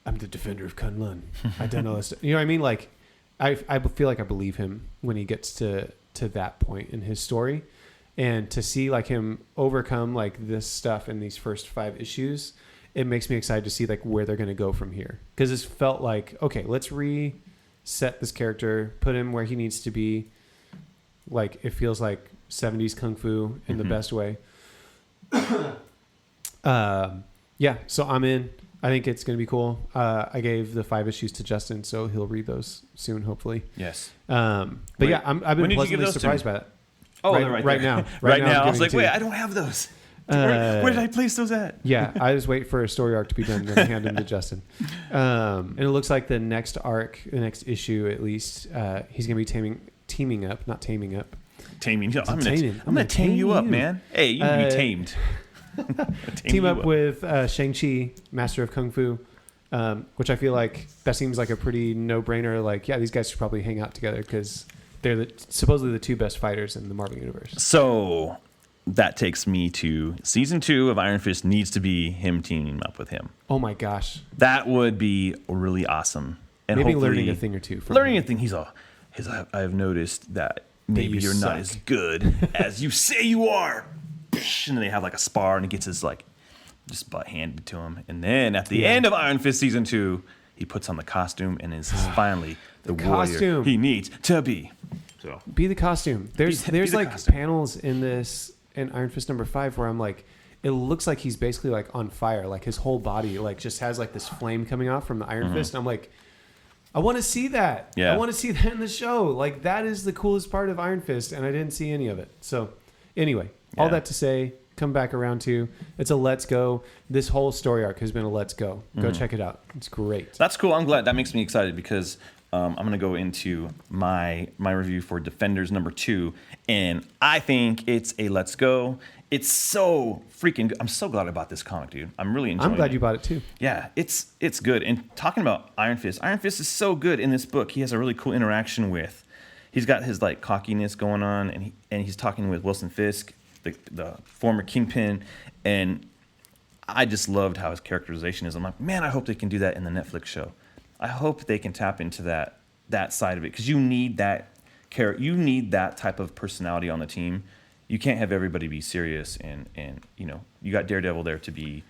I'm the defender of Kunlun. I don't know this. You know what I mean? Like, I feel like I believe him when he gets to that point in his story. And to see like him overcome like this stuff in these first 5 issues, it makes me excited to see like where they're going to go from here. Because it's felt like, okay, let's reset this character, put him where he needs to be. Like it feels like 70s kung fu in the best way. Yeah, so I'm in. I think it's going to be cool. I gave the 5 issues to Justin, so he'll read those soon, hopefully. Yes. But yeah, I've been pleasantly surprised by that. Oh, right now. Right now. I was like, wait, I don't have those. Where did I place those at? Yeah, I just wait for a story arc to be done and then hand them to Justin. And it looks like the next arc, the next issue at least, he's going to be teaming up, not taming up. Taming. I'm going to tame you up, man. Hey, you can be tamed. Team up with Shang-Chi, Master of Kung Fu, which I feel like that seems like a pretty no-brainer. Like, yeah, these guys should probably hang out together because they're supposedly the 2 best fighters in the Marvel Universe. So that takes me to season 2 of Iron Fist needs to be him teaming up with him. Oh my gosh. That would be really awesome. And maybe learning a thing or two. Learning a thing. I've noticed that maybe you're not as good as you say you are. And then they have like a spar and he gets his like just butt handed to him. And then at the end of Iron Fist season 2, he puts on the costume and is finally the warrior costume he needs to be. So be the costume. There's like costume. Panels in this in Iron Fist number 5 where I'm like, it looks like he's basically like on fire. Like his whole body like just has like this flame coming off from the Iron Fist. And I'm like, I want to see that. Yeah. I want to see that in the show. Like that is the coolest part of Iron Fist, and I didn't see any of it. So anyway, all that to say, come back around to it's a let's go. This whole story arc has been a let's go. Go check it out. It's great. That's cool. I'm glad. That makes me excited because I'm going to go into my review for Defenders number 2, and I think it's a let's go. It's so freaking good. I'm so glad I bought this comic, dude. I'm really enjoying it. I'm glad you bought it too. Yeah, it's good. And talking about Iron Fist is so good in this book. He has a really cool interaction with. He's got his like cockiness going on, and he's talking with Wilson Fisk, the former Kingpin, and I just loved how his characterization is. I'm like, man, I hope they can do that in the Netflix show. I hope they can tap into that side of it because you need that you need that type of personality on the team. You can't have everybody be serious, and you know you got Daredevil there to be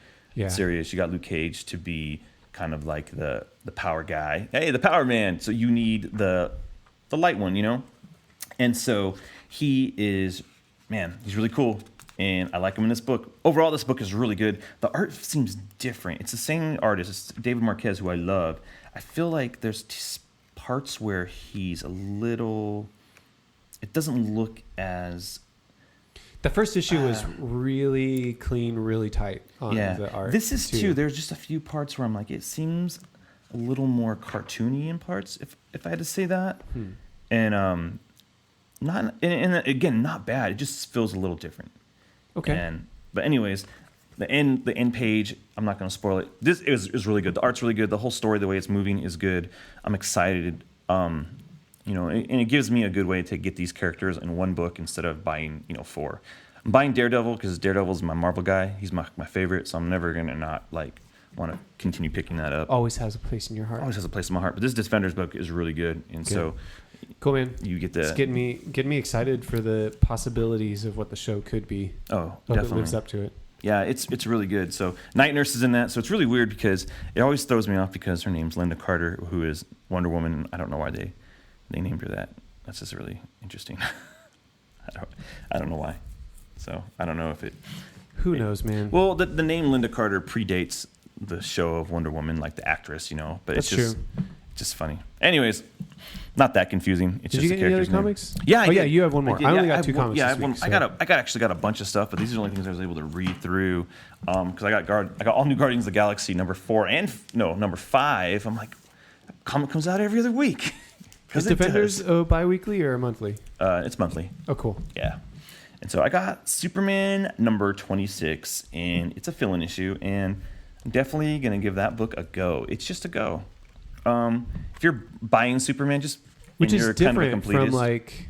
serious. You got Luke Cage to be kind of like the power guy. Hey, the power man. So you need the light one, you know. And so he is, man, he's really cool, and I like him in this book. Overall, this book is really good. The art seems different. It's the same artist. It's David Marquez, who I love. I feel like there's parts where he's a little. It doesn't look as. The first issue was really clean, really tight on the art. This is too. There's just a few parts where I'm like, it seems a little more cartoony in parts, if I had to say that. And not and again, not bad. It just feels a little different. Okay. But anyways, the end page, I'm not going to spoil it. This is really good. The art's really good. The whole story, the way it's moving is good. I'm excited. You know, and it gives me a good way to get these characters in one book instead of buying, 4. I'm buying Daredevil because Daredevil's my Marvel guy. He's my favorite, so I'm never going to not like want to continue picking that up. Always has a place in your heart. Always has a place in my heart. But this Defenders book is really good, and so cool, man. You get the it's getting me excited for the possibilities of what the show could be. Oh, definitely. It lives up to it. Yeah, it's really good. So Night Nurse is in that. So it's really weird because it always throws me off because her name's Linda Carter, who is Wonder Woman. I don't know why they named her that. That's just really interesting. I don't know why. So I don't know if it. Who knows, man? Well, the name Linda Carter predates the show of Wonder Woman, like the actress, but that's it's just funny. Anyways, not that confusing. It's Did just you get any other comics? Yeah, yeah, you have one more. I only got 2 comics. Yeah, this week, so. I actually got a bunch of stuff, but these are the only things I was able to read through. Because I got all new Guardians of the Galaxy number 5. I'm like, comic comes out every other week. Is Defenders bi-weekly or monthly? It's monthly. Oh, cool. Yeah. And so I got Superman number 26, and it's a fill-in issue, and I'm definitely going to give that book a go. It's just a go. If you're buying Superman, which is you're different kind of a completist, from like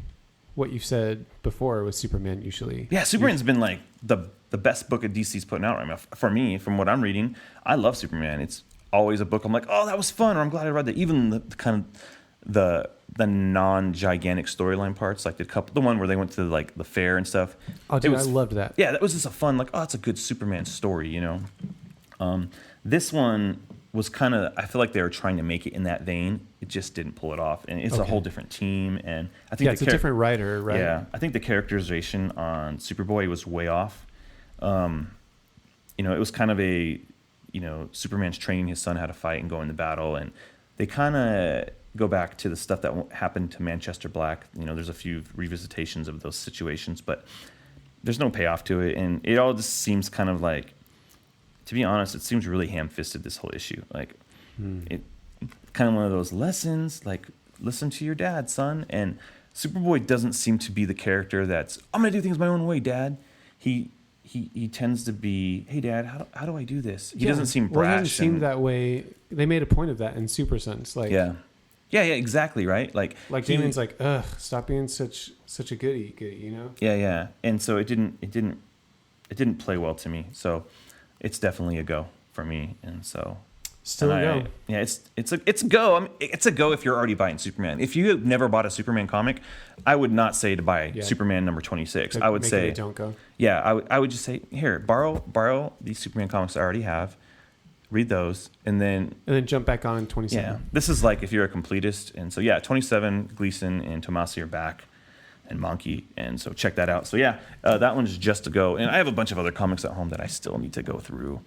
what you said before with Superman usually. Yeah, Superman's been like the best book of DC's putting out right now. For me, from what I'm reading, I love Superman. It's always a book I'm like, oh, that was fun, or I'm glad I read that. Even the kind of the non-gigantic storyline parts, like the one where they went to like the fair and stuff. Oh, dude, I loved that. Yeah, that was just a fun, like, oh, it's a good Superman story, you know. This one was kind of, I feel like they were trying to make it in that vein. It just didn't pull it off, and it's a whole different team. And I think it's a different writer, right? Yeah, I think the characterization on Superboy was way off. You know, it was kind of a, you know, Superman's training his son how to fight and go into battle, and they kind of go back to the stuff that happened to Manchester Black. You know, there's a few revisitations of those situations, but there's no payoff to it, and it all just seems kind of like, to be honest, it seems really ham-fisted, this whole issue. Like, it kind of one of those lessons, like, listen to your dad, son. And Superboy doesn't seem to be the character that's, I'm going to do things my own way, Dad. He tends to be, hey, Dad, how do I do this? He doesn't seem brash. Well, he doesn't seem that way. They made a point of that in Super Sons. Like, yeah, exactly, right? Like Damian's like, ugh, stop being such a goody, you know? Yeah. And so it didn't play well to me. So it's definitely a go for me. And so still a go. Yeah, it's a go. I mean, it's a go if you're already buying Superman. If you have never bought a Superman comic, I would not say to buy Superman number 26. I would say don't go. Yeah, I would just say, here, borrow these Superman comics I already have. Read those, and then jump back on 27. Yeah, this is like if you're a completist. And so, 27, Gleason and Tomasi are back, and Monkey, and so check that out. So, that one's just a go. And I have a bunch of other comics at home that I still need to go through.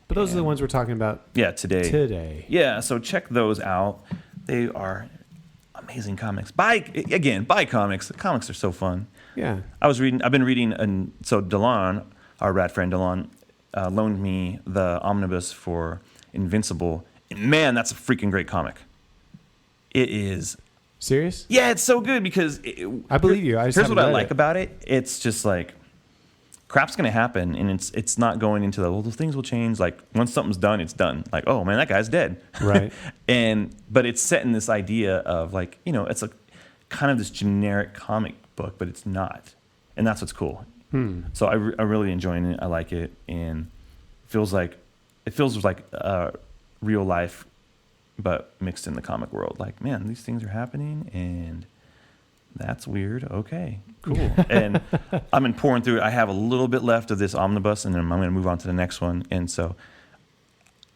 But those are the ones we're talking about today. Yeah, so check those out. They are amazing comics. Buy comics. The comics are so fun. Yeah. I've been reading, and so Delon, our rad friend Delon, loaned me the omnibus for Invincible. And man, that's a freaking great comic. It is. Serious? Yeah, it's so good because I believe you. Here's what I like about it. It's just like, crap's gonna happen, and it's not going into the things will change. Like, once something's done, it's done. Like, oh man, that guy's dead. Right. But it's set in this idea of, like, you know, it's a kind of this generic comic book, but it's not, and that's what's cool. So I'm really enjoying it. I like it, and it feels like real life, but mixed in the comic world. Like, man, these things are happening, and that's weird. Okay, cool. And I've been pouring through it. I have a little bit left of this omnibus, and then I'm going to move on to the next one. And so,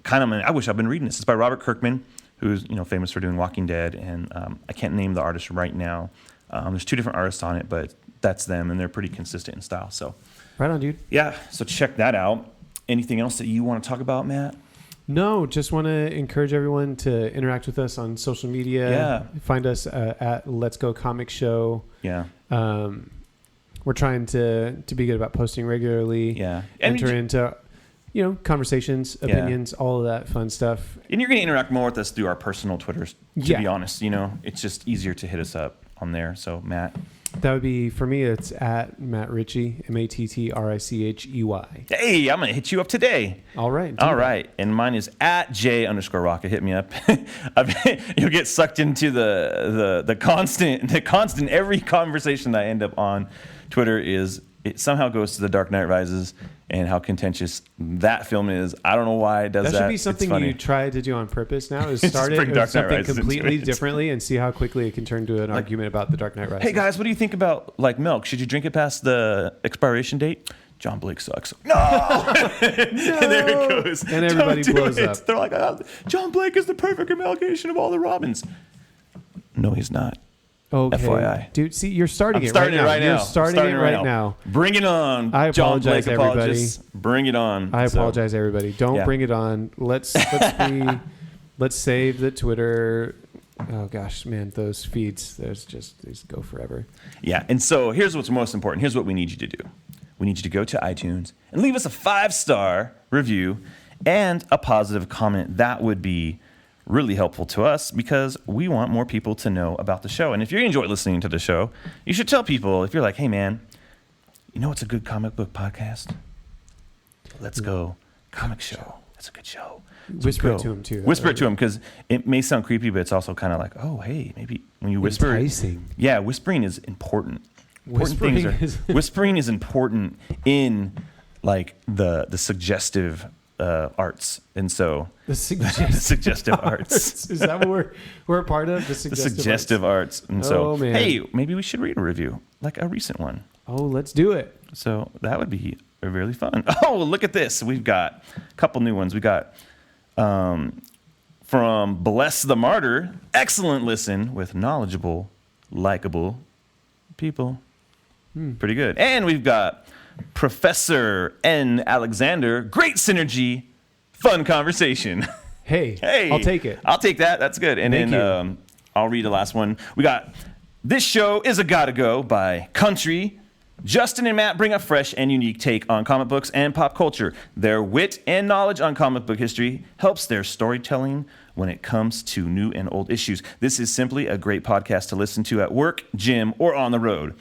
I wish I'd been reading this. It's by Robert Kirkman, who's, you know, famous for doing Walking Dead, and I can't name the artist right now. There's two different artists on it, but that's them, and they're pretty consistent in style. So, right on, dude. Yeah, so check that out. Anything else that you want to talk about, Matt? No, just want to encourage everyone to interact with us on social media. Yeah. Find us at Let's Go Comic Show. Yeah. We're trying to be good about posting regularly. Yeah. Enter into, you know, conversations, opinions, all of that fun stuff. And you're going to interact more with us through our personal Twitters, to be honest. You know, it's just easier to hit us up on there. So, Matt. That would be, for me, it's at Matt Ritchie, MatTRichey. Hey, I'm going to hit you up today. All right. All right. And mine is at J_Rocket. Hit me up. You'll get sucked into the constant, every conversation that I end up on Twitter it somehow goes to The Dark Knight Rises and how contentious that film is. I don't know why it does that. That should be something you try to do on purpose now, is start it with something completely differently and see how quickly it can turn to an argument about The Dark Knight Rises. Hey guys, what do you think about, like, milk? Should you drink it past the expiration date? John Blake sucks. No! And there it goes. And everybody blows up. They're like, John Blake is the perfect amalgamation of all the Robins. No, he's not. Okay. FYI. Dude, see, you're starting it right right now. You're starting it right now. Bring it on. I apologize, John Blake apologists. Bring it on. I apologize, everybody. Don't bring it on. Let's save the Twitter. Oh gosh, man, those feeds, these go forever. Yeah, and so here's what's most important. Here's what we need you to do. We need you to go to iTunes and leave us a 5-star review and a positive comment. That would be really helpful to us because we want more people to know about the show. And if you enjoy listening to the show, you should tell people. If you're like, hey man, You know what's a good comic book podcast? Let's Go Comic Show. That's a good show. Whisper it to him, too. Whisper it to him, because it may sound creepy, but it's also kind of like, oh, hey, maybe when you whisper. Enticing. Yeah, whispering is important. Whispering is important in like the suggestive arts, and so the suggestive arts. Is that what we're a part of? The suggestive arts. And so, man. Hey, maybe we should read a review, like a recent one. Oh, let's do it. So that would be really fun. Oh, look at this. We've got a couple new ones. We got from Bless the Martyr. Excellent listen with knowledgeable, likable people. Pretty good. And we've got Professor N. Alexander. Great synergy, fun conversation. Hey, I'll take it. I'll take that. That's good. And Thank then you. I'll read the last one. We got This Show Is a Gotta Go by Country. Justin and Matt bring a fresh and unique take on comic books and pop culture. Their wit and knowledge on comic book history helps their storytelling when it comes to new and old issues. This is simply a great podcast to listen to at work, gym, or on the road.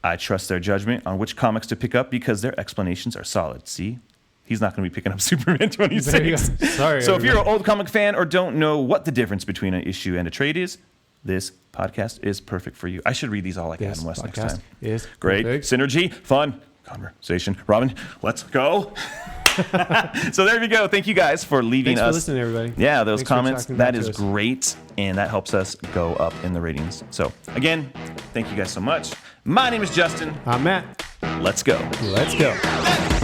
I trust their judgment on which comics to pick up because their explanations are solid. See? He's not going to be picking up Superman 26. Sorry. So if you're an old comic fan or don't know what the difference between an issue and a trade is, this podcast is perfect for you. I should read these all like Adam West next time. Is great. Perfect. Synergy, fun, conversation. Robin, let's go. So there we go. Thank you guys for leaving Thanks us. For listening, everybody. Yeah, those Thanks comments. That is great. And that helps us go up in the ratings. So again, thank you guys so much. My name is Justin. I'm Matt. Let's go. Let's go.